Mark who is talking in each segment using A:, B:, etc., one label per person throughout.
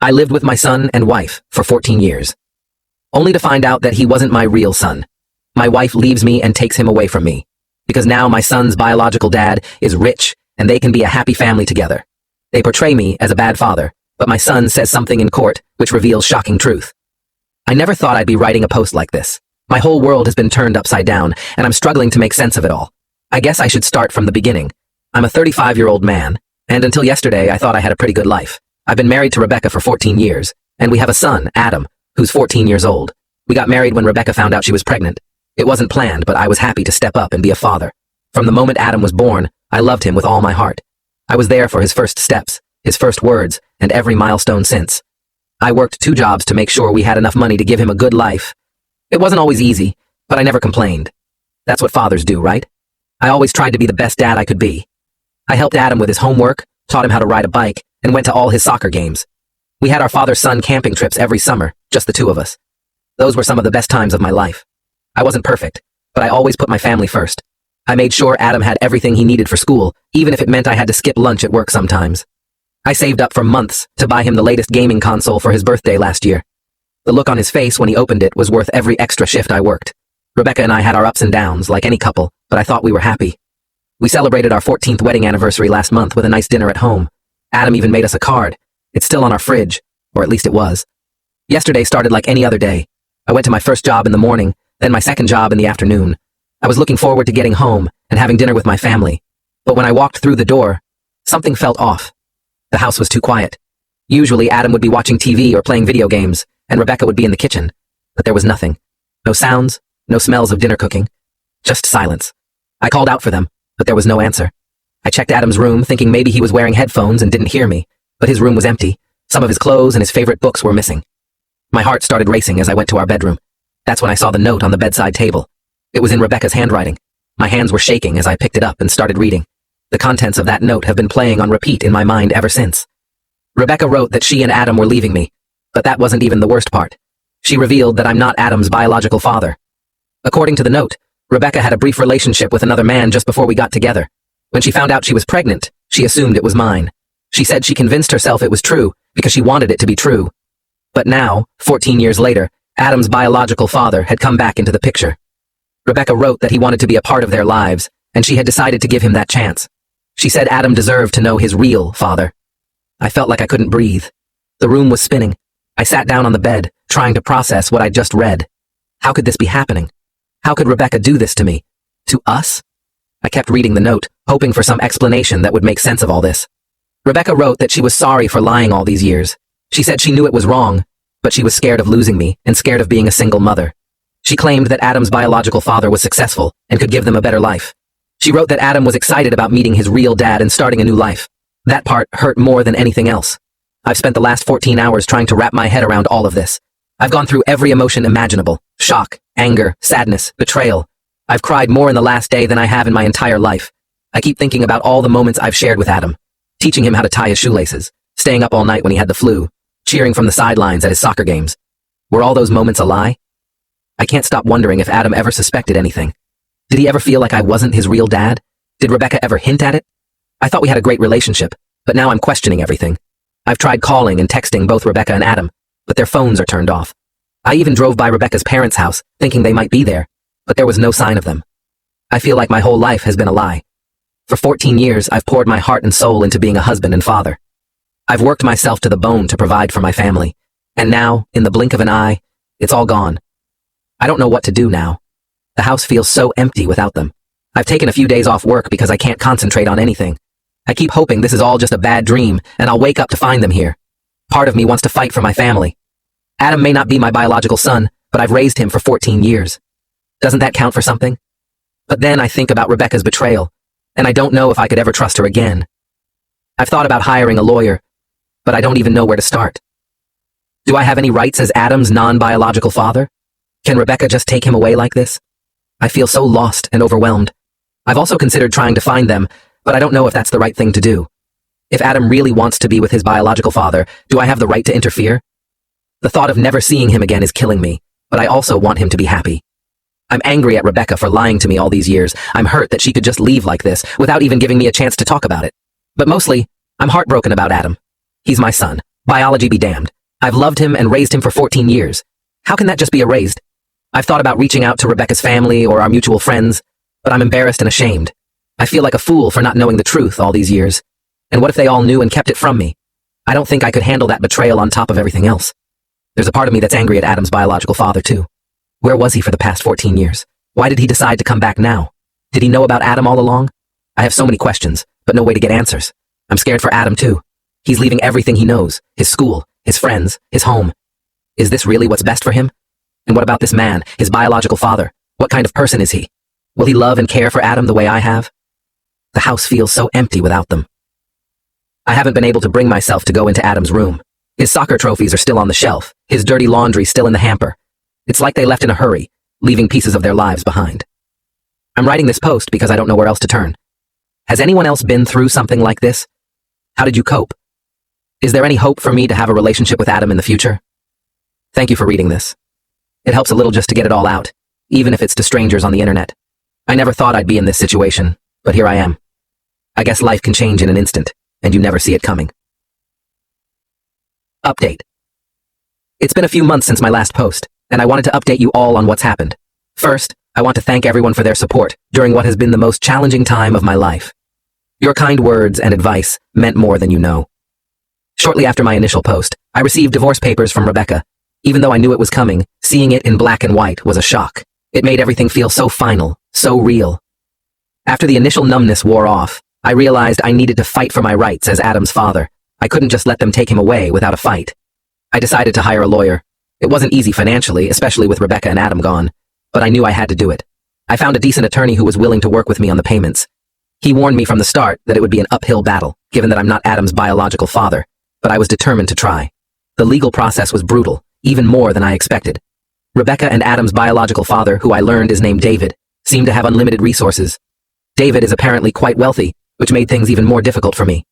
A: I lived with my son and wife for 14 years, only to find out that he wasn't my real son. My wife leaves me and takes him away from me, because now my son's biological dad is rich and they can be a happy family together. They portray me as a bad father, but my son says something in court which reveals shocking truth. I never thought I'd be writing a post like this. My whole world has been turned upside down, and I'm struggling to make sense of it all. I guess I should start from the beginning. I'm a 35-year-old man, and until yesterday I thought I had a pretty good life. I've been married to Rebecca for 14 years, and we have a son, Adam, who's 14 years old. We got married when Rebecca found out she was pregnant. It wasn't planned, but I was happy to step up and be a father. From the moment Adam was born, I loved him with all my heart. I was there for his first steps, his first words, and every milestone since. I worked 2 jobs to make sure we had enough money to give him a good life. It wasn't always easy, but I never complained. That's what fathers do, right? I always tried to be the best dad I could be. I helped Adam with his homework, taught him how to ride a bike, and went to all his soccer games. We had our father-son camping trips every summer, just the 2 of us. Those were some of the best times of my life. I wasn't perfect, but I always put my family first. I made sure Adam had everything he needed for school, even if it meant I had to skip lunch at work sometimes. I saved up for months to buy him the latest gaming console for his birthday last year. The look on his face when he opened it was worth every extra shift I worked. Rebecca and I had our ups and downs, like any couple, but I thought we were happy. We celebrated our 14th wedding anniversary last month with a nice dinner at home. Adam even made us a card. It's still on our fridge, or at least it was. Yesterday started like any other day. I went to my first job in the morning, then my second job in the afternoon. I was looking forward to getting home and having dinner with my family. But when I walked through the door, something felt off. The house was too quiet. Usually Adam would be watching TV or playing video games, and Rebecca would be in the kitchen. But there was nothing. No sounds, no smells of dinner cooking. Just silence. I called out for them, but there was no answer. I checked Adam's room, thinking maybe he was wearing headphones and didn't hear me, but his room was empty. Some of his clothes and his favorite books were missing. My heart started racing as I went to our bedroom. That's when I saw the note on the bedside table. It was in Rebecca's handwriting. My hands were shaking as I picked it up and started reading. The contents of that note have been playing on repeat in my mind ever since. Rebecca wrote that she and Adam were leaving me, but that wasn't even the worst part. She revealed that I'm not Adam's biological father. According to the note, Rebecca had a brief relationship with another man just before we got together. When she found out she was pregnant, she assumed it was mine. She said she convinced herself it was true because she wanted it to be true. But now, 14 years later, Adam's biological father had come back into the picture. Rebecca wrote that he wanted to be a part of their lives, and she had decided to give him that chance. She said Adam deserved to know his real father. I felt like I couldn't breathe. The room was spinning. I sat down on the bed, trying to process what I'd just read. How could this be happening? How could Rebecca do this to me? To us? I kept reading the note, hoping for some explanation that would make sense of all this. Rebecca wrote that she was sorry for lying all these years. She said she knew it was wrong, but she was scared of losing me and scared of being a single mother. She claimed that Adam's biological father was successful and could give them a better life. She wrote that Adam was excited about meeting his real dad and starting a new life. That part hurt more than anything else. I've spent the last 14 hours trying to wrap my head around all of this. I've gone through every emotion imaginable: shock, anger, sadness, betrayal. I've cried more in the last day than I have in my entire life. I keep thinking about all the moments I've shared with Adam, teaching him how to tie his shoelaces, staying up all night when he had the flu, cheering from the sidelines at his soccer games. Were all those moments a lie? I can't stop wondering if Adam ever suspected anything. Did he ever feel like I wasn't his real dad? Did Rebecca ever hint at it? I thought we had a great relationship, but now I'm questioning everything. I've tried calling and texting both Rebecca and Adam, but their phones are turned off. I even drove by Rebecca's parents' house, thinking they might be there, but there was no sign of them. I feel like my whole life has been a lie. For 14 years, I've poured my heart and soul into being a husband and father. I've worked myself to the bone to provide for my family, and now, in the blink of an eye, it's all gone. I don't know what to do now. The house feels so empty without them. I've taken a few days off work because I can't concentrate on anything. I keep hoping this is all just a bad dream, and I'll wake up to find them here. Part of me wants to fight for my family. Adam may not be my biological son, but I've raised him for 14 years. Doesn't that count for something? But then I think about Rebecca's betrayal, and I don't know if I could ever trust her again. I've thought about hiring a lawyer, but I don't even know where to start. Do I have any rights as Adam's non-biological father? Can Rebecca just take him away like this? I feel so lost and overwhelmed. I've also considered trying to find them, but I don't know if that's the right thing to do. If Adam really wants to be with his biological father, do I have the right to interfere? The thought of never seeing him again is killing me, but I also want him to be happy. I'm angry at Rebecca for lying to me all these years. I'm hurt that she could just leave like this, without even giving me a chance to talk about it. But mostly, I'm heartbroken about Adam. He's my son. Biology be damned. I've loved him and raised him for 14 years. How can that just be erased? I've thought about reaching out to Rebecca's family or our mutual friends, but I'm embarrassed and ashamed. I feel like a fool for not knowing the truth all these years. And what if they all knew and kept it from me? I don't think I could handle that betrayal on top of everything else. There's a part of me that's angry at Adam's biological father, too. Where was he for the past 14 years? Why did he decide to come back now? Did he know about Adam all along? I have so many questions, but no way to get answers. I'm scared for Adam, too. He's leaving everything he knows, his school, his friends, his home. Is this really what's best for him? And what about this man, his biological father? What kind of person is he? Will he love and care for Adam the way I have? The house feels so empty without them. I haven't been able to bring myself to go into Adam's room. His soccer trophies are still on the shelf, his dirty laundry still in the hamper. It's like they left in a hurry, leaving pieces of their lives behind. I'm writing this post because I don't know where else to turn. Has anyone else been through something like this? How did you cope? Is there any hope for me to have a relationship with Adam in the future? Thank you for reading this. It helps a little just to get it all out, even if it's to strangers on the internet. I never thought I'd be in this situation, but here I am. I guess life can change in an instant, and you never see it coming. Update. It's been a few months since my last post, and I wanted to update you all on what's happened. First, I want to thank everyone for their support during what has been the most challenging time of my life. Your kind words and advice meant more than you know. Shortly after my initial post, I received divorce papers from Rebecca. Even though I knew it was coming, seeing it in black and white was a shock. It made everything feel so final, so real. After the initial numbness wore off, I realized I needed to fight for my rights as Adam's father. I couldn't just let them take him away without a fight. I decided to hire a lawyer. It wasn't easy financially, especially with Rebecca and Adam gone, but I knew I had to do it. I found a decent attorney who was willing to work with me on the payments. He warned me from the start that it would be an uphill battle, given that I'm not Adam's biological father, but I was determined to try. The legal process was brutal, even more than I expected. Rebecca and Adam's biological father, who I learned is named David, seemed to have unlimited resources. David is apparently quite wealthy, which made things even more difficult for me.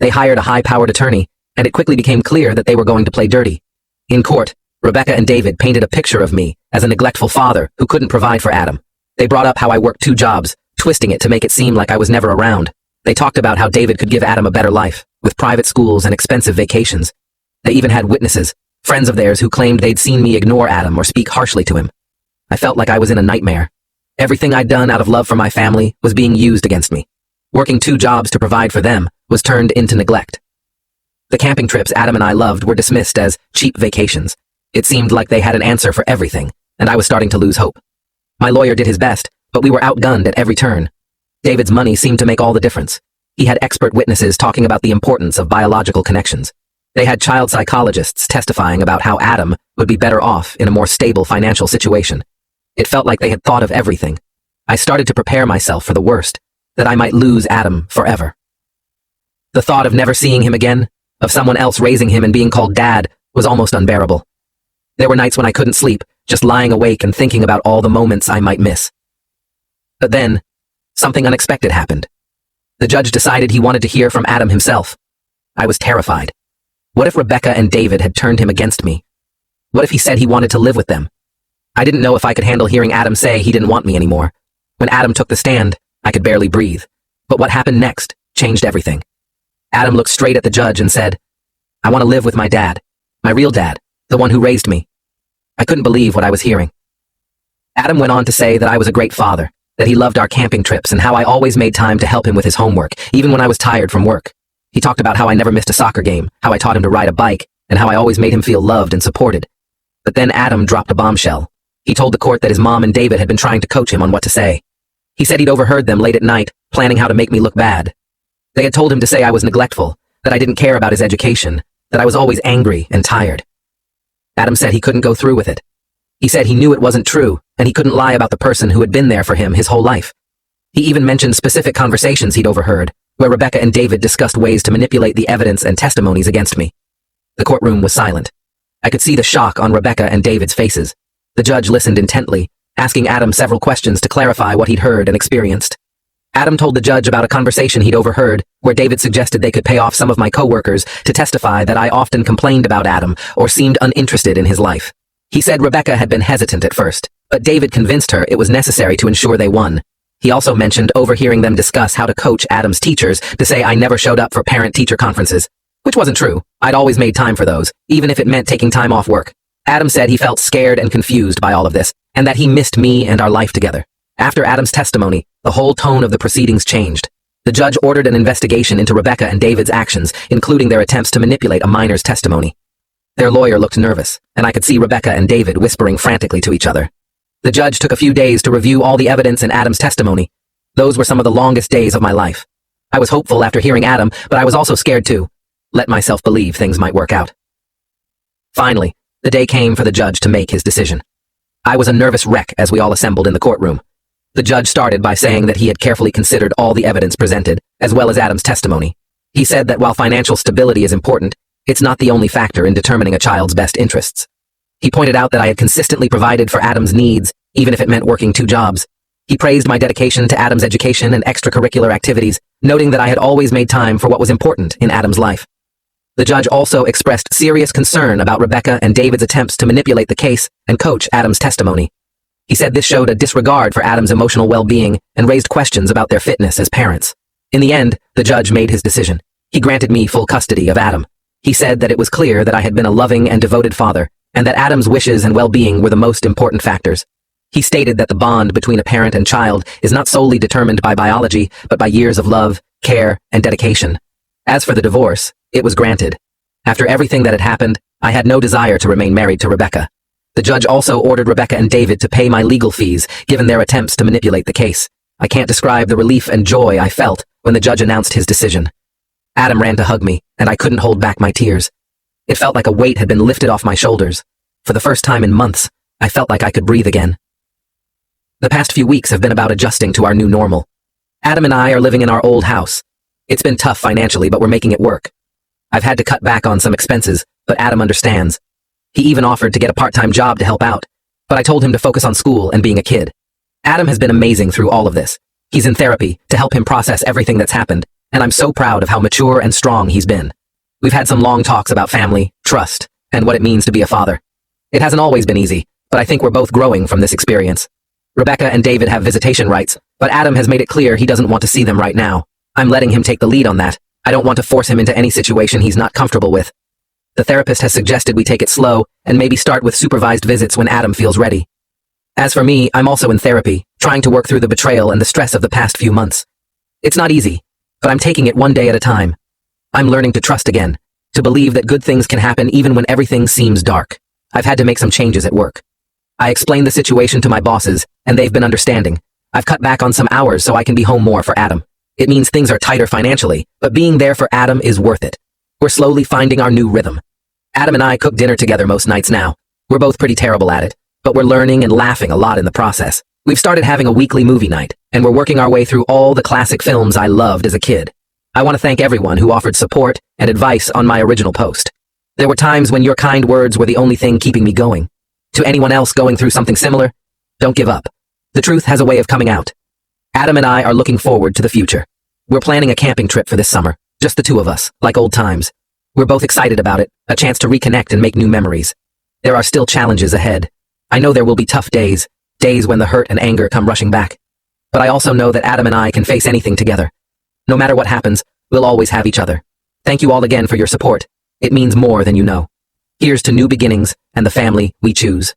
A: They hired a high-powered attorney, and it quickly became clear that they were going to play dirty. In court, Rebecca and David painted a picture of me as a neglectful father who couldn't provide for Adam. They brought up how I worked 2 jobs, twisting it to make it seem like I was never around. They talked about how David could give Adam a better life, with private schools and expensive vacations. They even had witnesses, friends of theirs who claimed they'd seen me ignore Adam or speak harshly to him. I felt like I was in a nightmare. Everything I'd done out of love for my family was being used against me. Working 2 jobs to provide for them was turned into neglect. The camping trips Adam and I loved were dismissed as cheap vacations. It seemed like they had an answer for everything, and I was starting to lose hope. My lawyer did his best, but we were outgunned at every turn. David's money seemed to make all the difference. He had expert witnesses talking about the importance of biological connections. They had child psychologists testifying about how Adam would be better off in a more stable financial situation. It felt like they had thought of everything. I started to prepare myself for the worst, that I might lose Adam forever. The thought of never seeing him again, of someone else raising him and being called Dad, was almost unbearable. There were nights when I couldn't sleep, just lying awake and thinking about all the moments I might miss. But then, something unexpected happened. The judge decided he wanted to hear from Adam himself. I was terrified. What if Rebecca and David had turned him against me? What if he said he wanted to live with them? I didn't know if I could handle hearing Adam say he didn't want me anymore. When Adam took the stand, I could barely breathe. But what happened next changed everything. Adam looked straight at the judge and said, "I want to live with my dad, my real dad, the one who raised me." I couldn't believe what I was hearing. Adam went on to say that I was a great father, that he loved our camping trips and how I always made time to help him with his homework, even when I was tired from work. He talked about how I never missed a soccer game, how I taught him to ride a bike, and how I always made him feel loved and supported. But then Adam dropped a bombshell. He told the court that his mom and David had been trying to coach him on what to say. He said he'd overheard them late at night, planning how to make me look bad. They had told him to say I was neglectful, that I didn't care about his education, that I was always angry and tired. Adam said he couldn't go through with it. He said he knew it wasn't true, and he couldn't lie about the person who had been there for him his whole life. He even mentioned specific conversations he'd overheard, where Rebecca and David discussed ways to manipulate the evidence and testimonies against me. The courtroom was silent. I could see the shock on Rebecca and David's faces. The judge listened intently, asking Adam several questions to clarify what he'd heard and experienced. Adam told the judge about a conversation he'd overheard, where David suggested they could pay off some of my coworkers to testify that I often complained about Adam or seemed uninterested in his life. He said Rebecca had been hesitant at first, but David convinced her it was necessary to ensure they won. He also mentioned overhearing them discuss how to coach Adam's teachers to say I never showed up for parent-teacher conferences, which wasn't true. I'd always made time for those, even if it meant taking time off work. Adam said he felt scared and confused by all of this, and that he missed me and our life together. After Adam's testimony, the whole tone of the proceedings changed. The judge ordered an investigation into Rebecca and David's actions, including their attempts to manipulate a minor's testimony. Their lawyer looked nervous, and I could see Rebecca and David whispering frantically to each other. The judge took a few days to review all the evidence in Adam's testimony. Those were some of the longest days of my life. I was hopeful after hearing Adam, but I was also scared too. Let myself believe things might work out. Finally, the day came for the judge to make his decision. I was a nervous wreck as we all assembled in the courtroom. The judge started by saying that he had carefully considered all the evidence presented, as well as Adam's testimony. He said that while financial stability is important, it's not the only factor in determining a child's best interests. He pointed out that I had consistently provided for Adam's needs, even if it meant working 2 jobs. He praised my dedication to Adam's education and extracurricular activities, noting that I had always made time for what was important in Adam's life. The judge also expressed serious concern about Rebecca and David's attempts to manipulate the case and coach Adam's testimony. He said this showed a disregard for Adam's emotional well-being and raised questions about their fitness as parents. In the end, the judge made his decision. He granted me full custody of Adam. He said that it was clear that I had been a loving and devoted father, and that Adam's wishes and well-being were the most important factors. He stated that the bond between a parent and child is not solely determined by biology, but by years of love, care, and dedication. As for the divorce, it was granted. After everything that had happened, I had no desire to remain married to Rebecca. The judge also ordered Rebecca and David to pay my legal fees, given their attempts to manipulate the case. I can't describe the relief and joy I felt when the judge announced his decision. Adam ran to hug me, and I couldn't hold back my tears. It felt like a weight had been lifted off my shoulders. For the first time in months, I felt like I could breathe again. The past few weeks have been about adjusting to our new normal. Adam and I are living in our old house. It's been tough financially, but we're making it work. I've had to cut back on some expenses, but Adam understands. He even offered to get a part-time job to help out, but I told him to focus on school and being a kid. Adam has been amazing through all of this. He's in therapy to help him process everything that's happened, and I'm so proud of how mature and strong he's been. We've had some long talks about family, trust, and what it means to be a father. It hasn't always been easy, but I think we're both growing from this experience. Rebecca and David have visitation rights, but Adam has made it clear he doesn't want to see them right now. I'm letting him take the lead on that. I don't want to force him into any situation he's not comfortable with. The therapist has suggested we take it slow and maybe start with supervised visits when Adam feels ready. As for me, I'm also in therapy, trying to work through the betrayal and the stress of the past few months. It's not easy, but I'm taking it one day at a time. I'm learning to trust again, to believe that good things can happen even when everything seems dark. I've had to make some changes at work. I explained the situation to my bosses, and they've been understanding. I've cut back on some hours so I can be home more for Adam. It means things are tighter financially, but being there for Adam is worth it. We're slowly finding our new rhythm. Adam and I cook dinner together most nights now. We're both pretty terrible at it, but we're learning and laughing a lot in the process. We've started having a weekly movie night, and we're working our way through all the classic films I loved as a kid. I want to thank everyone who offered support and advice on my original post. There were times when your kind words were the only thing keeping me going. To anyone else going through something similar, don't give up. The truth has a way of coming out. Adam and I are looking forward to the future. We're planning a camping trip for this summer, just the 2 of us, like old times. We're both excited about it, a chance to reconnect and make new memories. There are still challenges ahead. I know there will be tough days, days when the hurt and anger come rushing back. But I also know that Adam and I can face anything together. No matter what happens, we'll always have each other. Thank you all again for your support. It means more than you know. Here's to new beginnings and the family we choose.